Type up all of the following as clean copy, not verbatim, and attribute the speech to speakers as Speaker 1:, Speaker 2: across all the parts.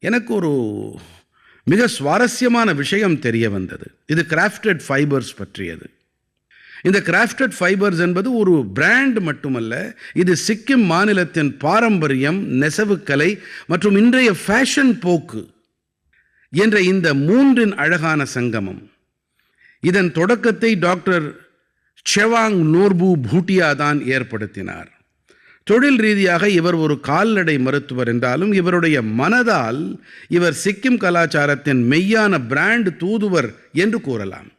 Speaker 1: எனக்கு ஒரு மிக சுவாரஸ்யமான விஷயம் தெரிய வந்தது. இது கிராஃப்டட் ஃபைபர்ஸ் பற்றியது. இந்த கிராஃப்டட் ஃபைபர்ஸ் என்பது ஒரு பிராண்ட் மட்டுமல்ல, இது சிக்கிம் மாநிலத்தின் பாரம்பரியம், நெசவுக்கலை மற்றும் இன்றைய ஃபேஷன் போக்கு என்ற இந்த மூன்றின் அழகான சங்கமம். இதன் தொடக்கத்தை டாக்டர் ட்செவாங் நோர்பு பூட்டியா தான் ஏற்படுத்தினார். தொழில் ரீதியாக இவர் ஒரு கால்நடை மருத்துவர் என்றாலும் இவருடைய மனதால் இவர் சிக்கிம் கலாச்சாரத்தின் மெய்யான பிராண்ட் தூதுவர் என்று கூறலாம்.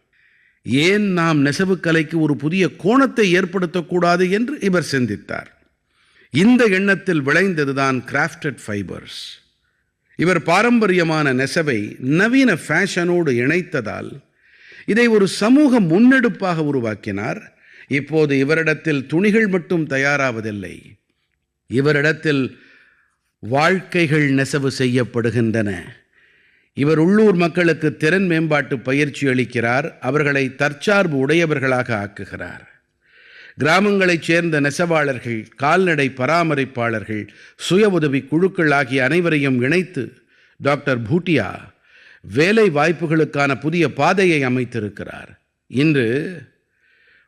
Speaker 1: ஏன் நாம் நெசவுக்கலைக்கு ஒரு புதிய கோணத்தை ஏற்படுத்தக்கூடாது என்று இவர் சிந்தித்தார். இந்த எண்ணத்தில் விளைந்ததுதான் கிராஃப்டட் ஃபைபர்ஸ். இவர் பாரம்பரியமான நெசவை நவீன ஃபேஷனோடு இணைத்ததால் இதை ஒரு சமூக முன்னெடுப்பாக உருவாக்கினார். இப்போது இவரிடத்தில் துணிகள் மட்டும் தயாராவதில்லை, இவரிடத்தில் வாழ்க்கைகள் நெசவு செய்யப்படுகின்றன. இவர் உள்ளூர் மக்களுக்கு திறன் மேம்பாட்டு பயிற்சி அளிக்கிறார், அவர்களை தற்சார்பு உடையவர்களாக ஆக்குகிறார். கிராமங்களைச் சேர்ந்த நெசவாளர்கள், கால்நடை பராமரிப்பாளர்கள், சுய உதவி குழுக்கள் ஆகிய அனைவரையும் இணைத்து டாக்டர் பூட்டியா வேலை வாய்ப்புகளுக்கான புதிய பாதையை அமைத்திருக்கிறார். இன்று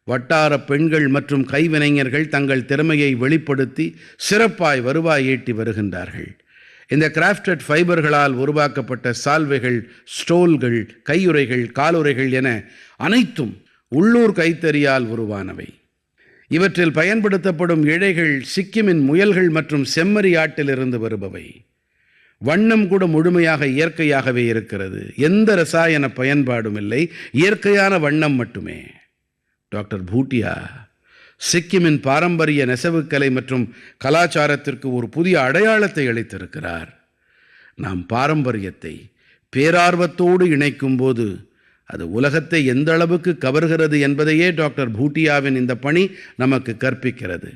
Speaker 1: வட்டார பெண்கள் மற்றும் கைவினைஞர்கள் தங்கள் திறமையை வெளிப்படுத்தி சிறப்பாய் வருவாய் ஈட்டி வருகின்றார்கள். இந்த கிராஃப்டட் ஃபைபர்களால் உருவாக்கப்பட்ட சால்வைகள், ஸ்டோல்கள், கையுறைகள், காலுறைகள் என அனைத்தும் உள்ளூர் கைத்தறியால் உருவானவை. இவற்றில் பயன்படுத்தப்படும் இழைகள் சிக்கிமின் முயல்கள் மற்றும் செம்மறி ஆட்டிலிருந்து வருபவை. வண்ணம் கூட முழுமையாக இயற்கையாகவே இருக்கிறது. எந்த ரசாயன பயன்பாடும் இல்லை, இயற்கையான வண்ணம் மட்டுமே. டாக்டர் பூட்டியா சிக்கிமின் பாரம்பரிய நெசவுக்கலை மற்றும் கலாச்சாரத்திற்கு ஒரு புதிய அடையாளத்தை அளித்திருக்கிறார். நாம் பாரம்பரியத்தை பேரார்வத்தோடு இணைக்கும் போது அது உலகத்தை எந்த அளவுக்கு கவர்கிறது என்பதையே டாக்டர் பூட்டியாவின் இந்த பணி நமக்கு கற்பிக்கிறது.